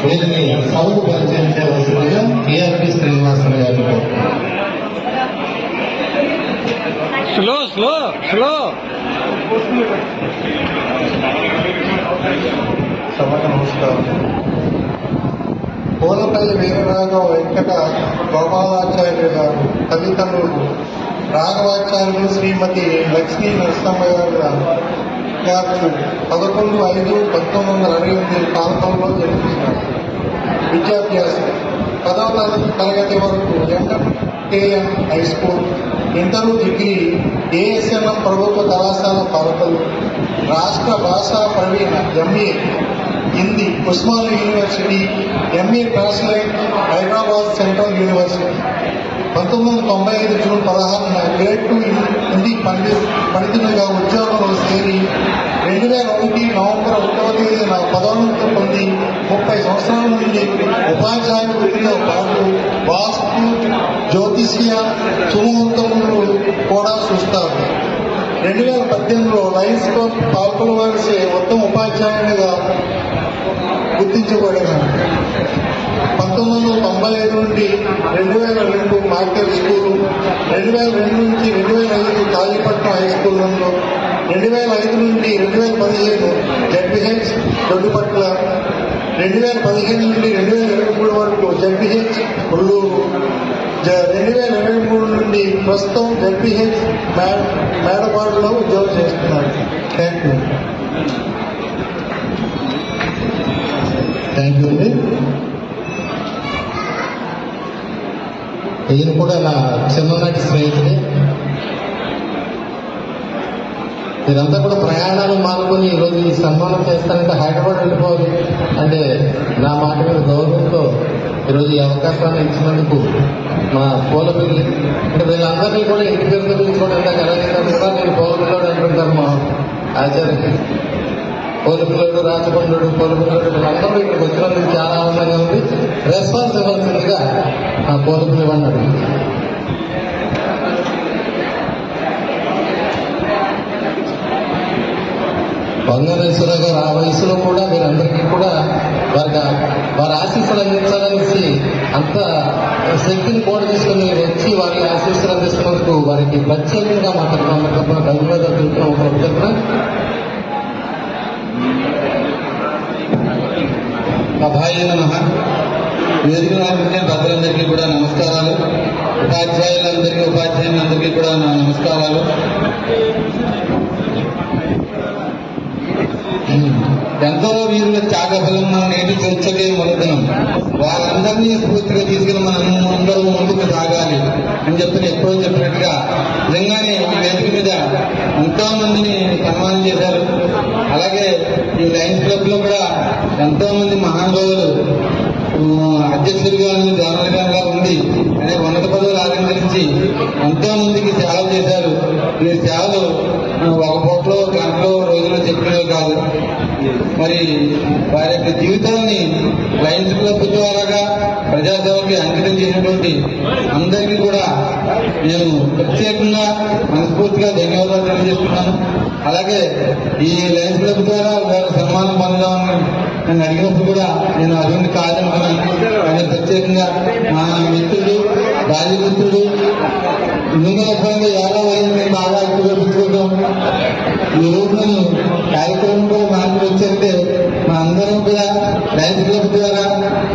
వీరిని సభకు పరిచయం చేయవలసిందిగా కేఆర్పి శ్రీనివాసన్ గారిని స్లో స్లో స్లో సభకు నమస్కారం. పూలపల్లి వీరరాఘవ వెంకట గోపాలాచార్య గారు తల్లిదండ్రులు రాఘవాచార్యులు శ్రీమతి లక్ష్మీ నరసింహ గారు 11/5/1968 ప్రాంతంలో జన్మించారు. విద్యాభ్యాసం 10వ తరగతి వరకు MM high school, inter, degree ASMM ప్రభుత్వ కళాశాల పరపల్లి, రాష్ట్ర భాషా ప్రవీణ MA Hindi Osmania university, MA translate Hyderabad central university. 1995 June 16న గ్రేడ్ 2 హిందీ పండితునిగా ఉద్యోగంలో చేరి 2001 నవంబర్ 1వ తేదీన పదోన్నతి పొంది 30 సంవత్సరాల నుండి ఉపాధ్యాయ వృత్తితో పాటు వాస్తు, జ్యోతిష్య, సుముహూర్తములు కూడా చూస్తారు. 2018లో లయన్స్ క్లబ్ పాల్గొనవలసి ఉత్తమ ఉపాధ్యాయునిగా గుర్తించబడినారు. 1995 నుండి 2002 మార్కెట్ స్కూలు, 2002 నుంచి 2005 కాళీపట్నం హై స్కూళ్ళలో, 2005 నుండి 2015 జడ్పీహెచ్ దొడ్డిపట్ల, 2015 నుండి 2023 వరకు జడ్పీహెచ్ ఉల్లూరు, 2023 నుండి ప్రస్తుతం జడ్పీహెచ్ మేడపాడులో ఉద్యోగం చేస్తున్నారు. Thank you. థ్యాంక్ యూ అండి. ఈయన కూడా నా చిన్ననాటి స్నేహితుడే. మీరంతా కూడా ప్రయాణాలు మానుకొని ఈరోజు ఈ సన్మానం చేస్తానంటే హైదరాబాద్ వెళ్ళిపోవాలి అంటే నా మాట మీద గౌరవంతో ఈరోజు ఈ అవకాశాన్ని ఇచ్చినందుకు మా పూలపిల్లి అంటే వీళ్ళందరినీ కూడా ఇంటి పేరుతో పిలుచుకోవడం ఎంత కలగలేదు కూడా నేను పూలపిల్లోడు అంటుంటారు మా ఆచార్యకి. పూలపిల్లోడు, రాచకొండోడు, పూలపిల్లోడు వీళ్ళందరూ ఇక్కడికి వచ్చినందుకు చాలా ఆనందంగా ఉంది. రెస్పాన్స్ ఇవ్వాల్సిందిగా ఆ పూలపిల్లి అన్నాడు. బంగారేశ్వర గారు ఆ వయసులో కూడా మీరందరికీ కూడా వారి ఆశీస్సులు అందించాలనేసి అంత శక్తిని కూడా తీసుకుని వచ్చి వారికి ఆశీస్సులు అందిస్తున్నందుకు వారికి ప్రత్యేకంగా మా తరఫున ధన్యవాదాలు తెలుపుతున్నాం. ఒక తరఫున మా భార్య వేదిక పెద్దలందరికీ కూడా నమస్కారాలు. ఉపాధ్యాయులందరికీ కూడా నా నమస్కారాలు. ఎందరో వీరుల త్యాగఫలం మన నేటి చర్చకే మొదలనం. వారందరినీ స్ఫూర్తిగా తీసుకుని మనం అందరూ ముందుకు సాగాలి అని ఎప్పుడో చెప్పినట్టుగా నిజంగానే ఈ వేదిక మీద ఎంతో మందిని సన్మానం చేశారు. అలాగే ఈ లయన్స్ క్లబ్ లో కూడా ఎంతో మంది మహానుభావులు అధ్యక్షులుగా, జనరల్గా ఉండి అనేక ఉన్నత పదవులు అలంకరించి ఎంతో మందికి సేవలు చేశారు. ఈ సేవలు ఒక పూటలో, గంటలో, రోజులో చెప్పినవి కాదు. మరి వారి యొక్క జీవితాన్ని లయన్స్ క్లబ్ ద్వారాగా ప్రజాసేవకి అంకితం చేసినటువంటి అందరికీ కూడా నేను ప్రత్యేకంగా మనస్ఫూర్తిగా ధన్యవాదాలు తెలియజేస్తున్నాను. అలాగే ఈ లయన్స్ క్లబ్ ద్వారా వారు సన్మానం పొందామని నన్ను అడిగినప్పుడు కూడా నేను అటువంటి కాదనుకున్నాను. కానీ ప్రత్యేకంగా మా మిత్రుడు, బాల్యమిత్రుడు, 50 వయసు బాగా ఎక్కువగా పెట్టుకుంటాం. ఈ రోజు నన్ను కార్యక్రమం కూడా మాకు వచ్చేస్తే మా అందరం కూడా లయన్స్ క్లబ్ ద్వారా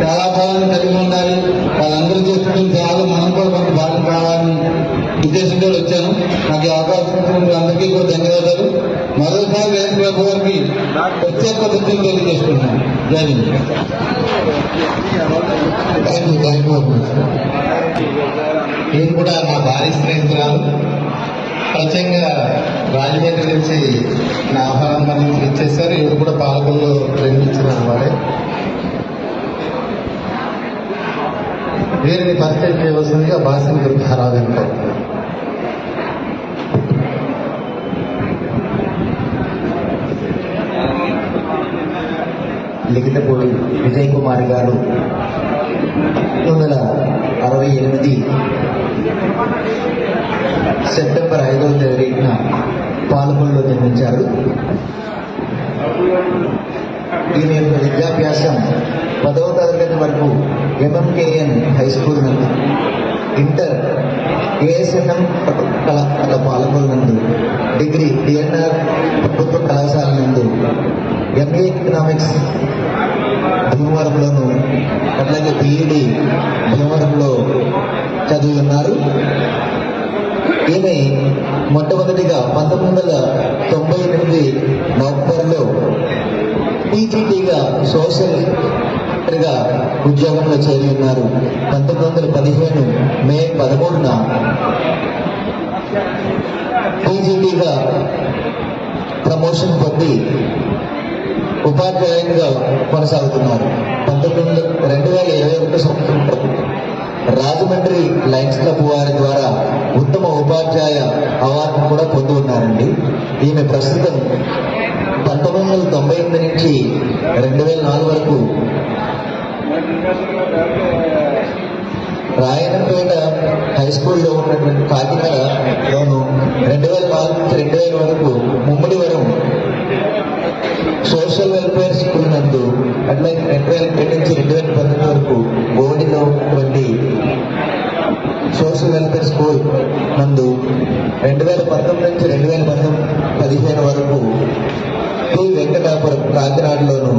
చాలా భావాన్ని కలిగి ఉండాలి. వాళ్ళందరూ చేస్తున్న సేవలు మనం కూడా కొంత భాగం కావాలని ఉద్దేశంతో వచ్చాను. నాకు అవకాశం అందరికీ కూడా ధన్యవాదాలు. మరోసారి లయన్స్ క్లబ్ వారికి ప్రత్యేక కృతజ్ఞతలు తెలియజేసుకుంటున్నాను. జై హింద్. Thank you. ఈయన కూడా మా భారీ స్నేహితురాలు. ప్రత్యేకంగా రాజమండ్రి నుంచి నా ఆహ్వానం మళ్ళీ ఇచ్చేసారు. ఈవిడ కూడా పాలకుల్లో ప్రేమించిన వాడే. వీరిని పరిచయం చేయవలసిందిగా భాషను దుర్గారావు అనుకుంటున్నారు. లిఖితపూడి విజయ్ కుమార్ గారు 1968 సెప్టెంబర్ 5వ తేదీన పాలకొల్లులో జన్మించారు. విద్యాభ్యాసం 10వ తరగతి వరకు ఎంఎంకేఎన్ హై స్కూల్ నందు, ఇంటర్ ఏఎస్ఎన్ఎం కళాశాల పాలకొల్లు నందు, డిగ్రీ డిఎన్ఆర్ ప్రభుత్వ కళాశాల నందు, ఎంఏ ఎకనామిక్స్ భీమవరంలోను, అట్లాగే బిఈడి భీమవరంలో చదువుతున్నారు. ఈమె మొట్టమొదటిగా 1998 నవంబర్లో టీజీటీగా సోషల్ గా ఉద్యోగంలో చేరి ఉన్నారు. 1915 మే 13న టీజీటీగా ప్రమోషన్ పొంది ఉపాధ్యాయునిగా కొనసాగుతున్నారు. 2021 సంవత్సరంలో రాజమండ్రి లయన్స్ క్లబ్ వారి ద్వారా ఉత్తమ ఉపాధ్యాయ అవార్డు కూడా పొంది ఉన్నారండి. ఈమె ప్రస్తుతం 1998 నుంచి 2004 వరకు రాయనపేట హై స్కూల్లో ఉన్నటువంటి కాకినాడలోను, 2004 నుంచి 2000 వరకు ముమ్మడివరం సోషల్ వెల్ఫేర్ స్కూల్ నందు, అట్లాగే 2007 నుంచి 2019 వరకు బోడిలో ఉన్నటువంటి సోషల్ వెల్ఫేర్ స్కూల్ నందు, 2019 నుంచి 2015 వరకు టి వెంకటాపురం కాకినాడలోను,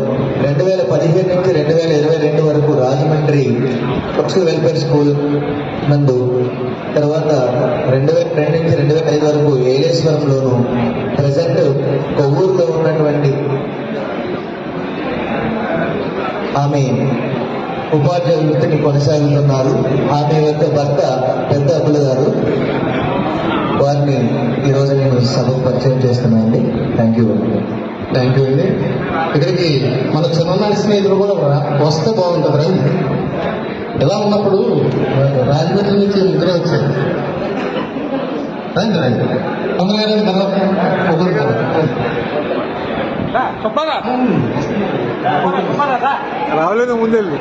2015 నుంచి 2022 వరకు రాజమండ్రి సోషల్ వెల్ఫేర్ స్కూల్ నందు, తర్వాత 2002 నుంచి 2005 వరకు ఏలేశ్వరంలోను, ప్రజెంట్ కొవ్వూరులో ఉన్నటువంటి ఆమె ఉపాధ్యాయ వృత్తిని కొనసాగుతున్నారు. ఆమె యొక్క భర్త పెద్ద అబ్బుల గారు, వారిని ఈరోజు నేను సభకు పరిచయం చేస్తున్నానండి. థ్యాంక్ యూ అండి. ఇక్కడికి మన చిన్ననాటి స్నేహితులు కూడా వస్తే బాగుంటుంది రండి. ఇలా ఉన్నప్పుడు రాజమండ్రి నుంచి ముగ్గురే వచ్చారు. రండి రండి తొందరగా తర్వాత రావలేదు ముందెళ్ళి.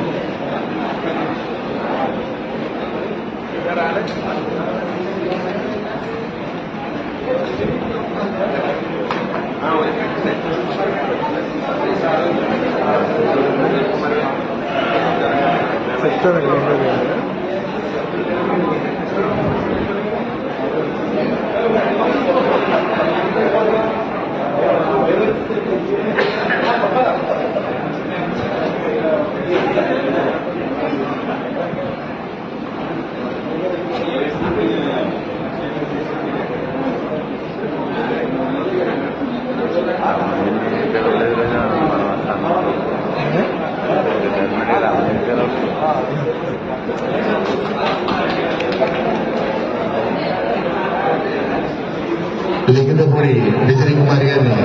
లిఖితపూడి విజయ్ కుమార్ గారిని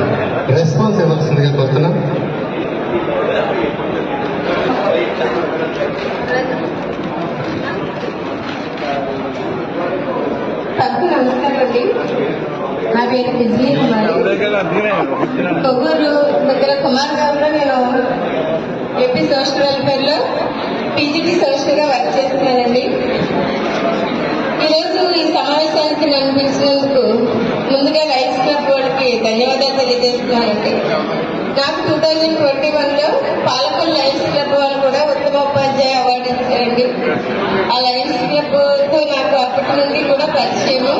రెస్పాన్స్ ఇవ్వాల్సిందిగా కోరుతున్నాం. నమస్కారం అండి. నా పేరు విజయ్ కుమార్. కొవ్వూరు దగ్గర కుమార్ గారిలో నేను ఏపీ సోషల్ వెల్ఫేర్ లో పీజీటీ సోషల్ గా వర్క్ చేస్తున్నానండి. ఈరోజు ఈ సమావేశానికి నన్ను పిలిచినందుకు ముందుగా లయన్స్ క్లబ్ వాళ్ళకి ధన్యవాదాలు తెలియజేస్తున్నానండి. నాకు 2021 లో పాలకొల్లు లయన్స్ క్లబ్ వాళ్ళు కూడా ఉత్తమ ఉపాధ్యాయ అవార్డు ఇచ్చారండి. ఆ లయన్స్ క్లబ్ తో నాకు అప్పటి నుండి కూడా పరిచయము.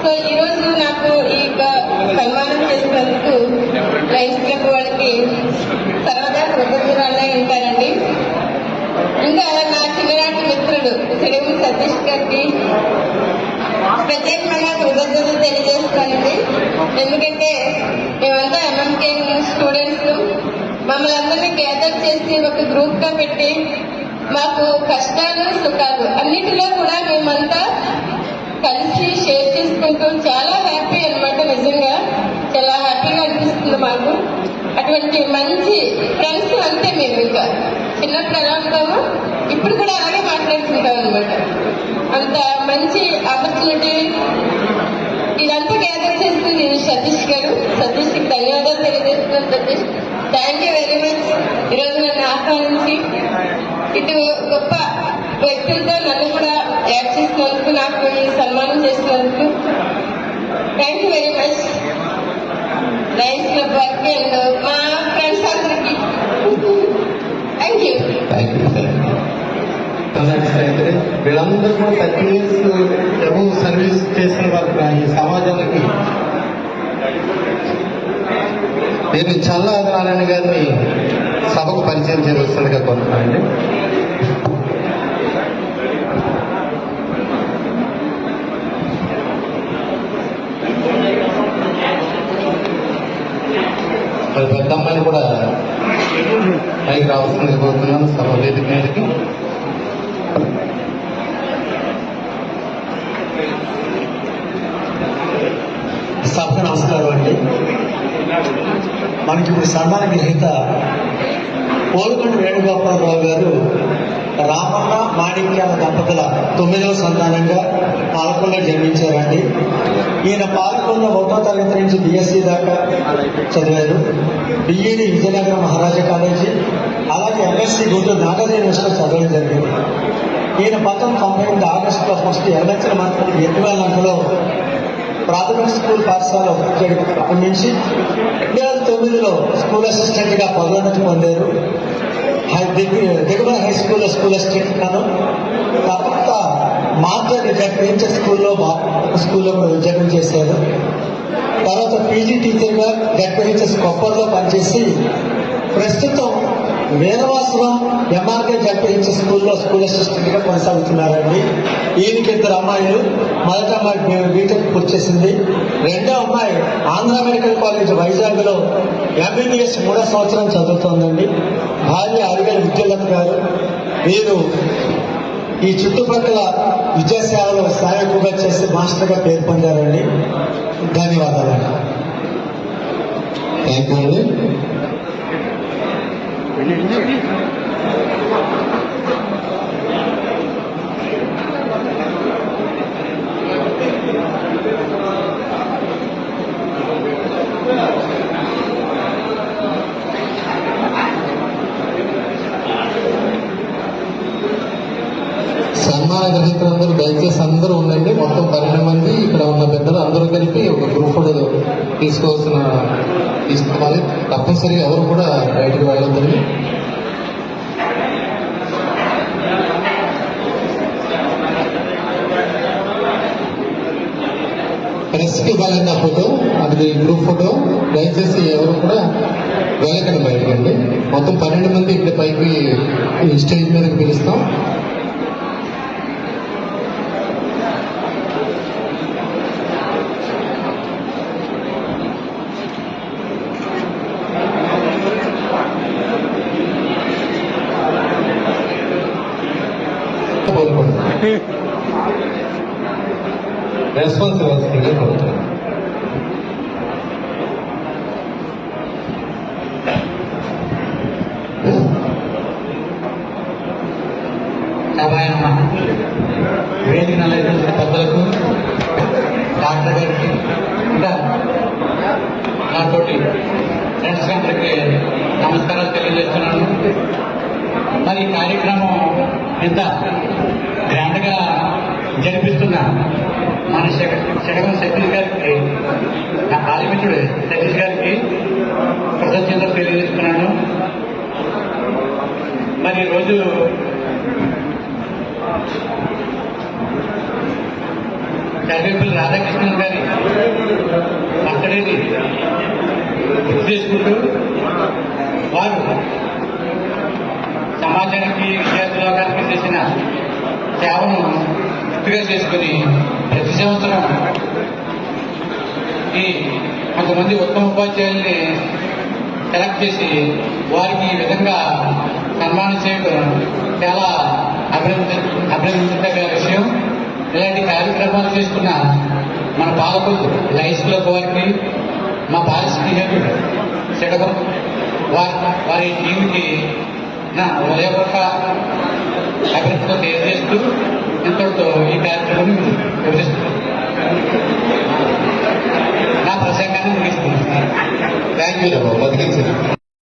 సో ఈ రోజు నాకు ఈ సన్మానం చేసినందుకు లయన్స్ క్లబ్ వాళ్ళకి సర్వదా కృతజ్ఞతలై ఉంటానండి. ఇంకా నా చిన్ననాటి మిత్రుడు సిడివి సతీష్ గారికి ప్రత్యేకమైన కృతజ్ఞతలు తెలియజేస్తానండి. ఎందుకంటే మేమంతా ఎంఎంకే స్టూడెంట్స్, మమ్మల్ని అందరినీ గ్యాదర్ చేసి ఒక గ్రూప్ గా పెట్టి మాకు కష్టాలు సుఖాలు అన్నిటిలో కూడా మేమంతా కలిసి షేర్ చేసుకుంటూ చాలా హ్యాపీ అన్నమాట. నిజంగా చాలా హ్యాపీగా అనిపిస్తుంది మాకు. అటువంటి మంచి ఫ్రెండ్స్ అంతే. మేము ఇంకా చిన్నప్పుడు ఎలా ఉంటామో ఇప్పుడు కూడా అలాగే మాట్లాడుకుంటాం అనమాట. అంత మంచి ఆపర్చునిటీ ఇదంతా గ్యాదర్ చేస్తుంది సతీష్ గారు. సతీష్కి ధన్యవాదాలు తెలియజేస్తున్నాను. Satish, thank you very much. ఈరోజు నన్ను ఆహ్వానించి ఇటు గొప్ప వ్యక్తులతో నన్ను కూడా యాడ్ చేసినందుకు, నాకు ఈ సన్మానం చేసినందుకు thank you very much. Lions club వారికి అండ్ మా ఫ్రెండ్స్ అందరికీ వాళ్ళందరూ కూడా 30 years అబౌవ్ సర్వీస్ చేసిన వారు ఈ సమాజానికి నేను చల్లా నారాయణ గారిని సభకు పరిచయం చేయవలసిందిగా కోరుతున్నానండి. మరి పెద్ద అమ్మాయిని కూడా పైకి రావాల్సిందిగా కోరుతున్నాను సభ వేదిక మీదకి. సభకు నమస్కారం అండి. మనకి ఇప్పుడు సన్మాన గ్రహీత పోలుగొండ వేణుగోపాలరావు గారు రామన్న మాణిక్యాల దంపతుల 9వ సంతానంగా పాలకొల్లో జన్మించారండి. ఈయన పాలకొల్లో 1వ తరగతి నుంచి బిఎస్సీ దాకా చదివారు. బిఈడి విజయనగరం మహారాజా కాలేజీ, అలాగే ఎంఎస్సీ గుంటూరు నాగార్జున యూనివర్సిటీలో చదవడం జరిగింది. ఈయన 1998 ఆగస్టులో ఫస్ట్ ఎలక్షన్ మంత్రి ఎత్తువేలంకలో ప్రాథమిక స్కూల్ పాఠశాల అప్పటి నుంచి 2009లో స్కూల్ అసిస్టెంట్ గా పదోన్నతి పొందారు. దిగువ హై స్కూల్లో స్కూల్ అసిస్టెంట్ గాను, తర్వాత మాస్టర్ జడ్పీహెచ్ఎస్ స్కూల్లో కూడా ఉద్యోగం చేశారు. తర్వాత పీజీ టీచర్ గా జడ్పీహెచ్ఎస్ కొప్పర్లో పనిచేసి ప్రస్తుతం వేదవాసరం ఎంఆర్కే జడ్పీహెచ్ఎస్ స్కూల్లో స్కూల్ అసిస్టెంట్ గా కొనసాగుతున్నారండి. ఈయనకి 2 అమ్మాయిలు. మొదటి అమ్మాయి బీటెక్ పూర్తి చేసింది. రెండో అమ్మాయి ఆంధ్ర మెడికల్ కాలేజ్ వైజాగ్ లో ఎంబీబీఎస్ 3వ సంవత్సరం చదువుతోందండి. భార్య అరిగల విద్యుల్లత గారు. వీరు ఈ చుట్టుపక్కల విద్యాసేవలో సహాయకుగా చేసి మాస్టర్ గా పేరు పొందారండి. ధన్యవాదాలు. థ్యాంక్ యూ అండి. సన్మాన గ్రహీతలందరూ దయచేసి అందరూ ఉండండి. మొత్తం 12 మంది ఇక్కడ ఉన్న పెద్దలు అందరూ కలిపి ఒక గ్రూప్ ఫోటో తీసుకోవాలి. తప్పనిసరిగా ఎవరు కూడా బయటకు వెళ్ళొద్దండి. ప్రెస్కి ఇవ్వాలన్న ఫోటో, అది గ్రూప్ ఫోటో. దయచేసి ఎవరు కూడా వెళ్ళకండి బయటకండి. మొత్తం 12 మంది ఇక్కడ పైకి స్టేజ్ మీదకి పిలుస్తాం. రెస్పాన్స్ ఇవ్వాల్సిందిగా కోరుతున్నాను. వేదిక నలభై పెద్దలకు, డాక్టర్ గారికి, ఇంకా నాతోటి ఫ్రెండ్స్ అందరికీ నమస్కారాలు తెలియజేస్తున్నాను. మరి ఈ కార్యక్రమం ఇంత గ్రాండ్ గా జరిపిస్తున్న మన శడగం సతీష్ గారికి, నా ఆదిమిత్రుడు సతీష్ గారికి కృతజ్ఞతలు తెలియజేస్తున్నాను. మరి ఈరోజు సర్వేపల్లి రాధాకృష్ణన్ గారి బర్త్డేని గుర్తు చేసుకుంటూ వారు సమాజానికి, విద్యార్థి లోకానికి చేసిన సేవను గుర్తుగా చేసుకుని ప్రతి సంవత్సరం ఈ కొంతమంది ఉత్తమ ఉపాధ్యాయుల్ని సెలెక్ట్ చేసి వారికి ఈ విధంగా సన్మానం చేయడం చాలా అభినందించదగ్గ విషయం. ఇలాంటి కార్యక్రమాలు చేసుకున్న మన పాలకులు లైఫ్ క్లబ్ వారికి, మా బాల స్నేహితుడు చెడగం వారి టీంకి నా హృదయపూర్వక అభివృద్ధితో తెలియజేస్తూ ఇంతటితో ఈ కార్యక్రమం వివరిస్తున్నాను. నా ప్రసంగాన్ని ముగిస్తున్నాను. Thank you.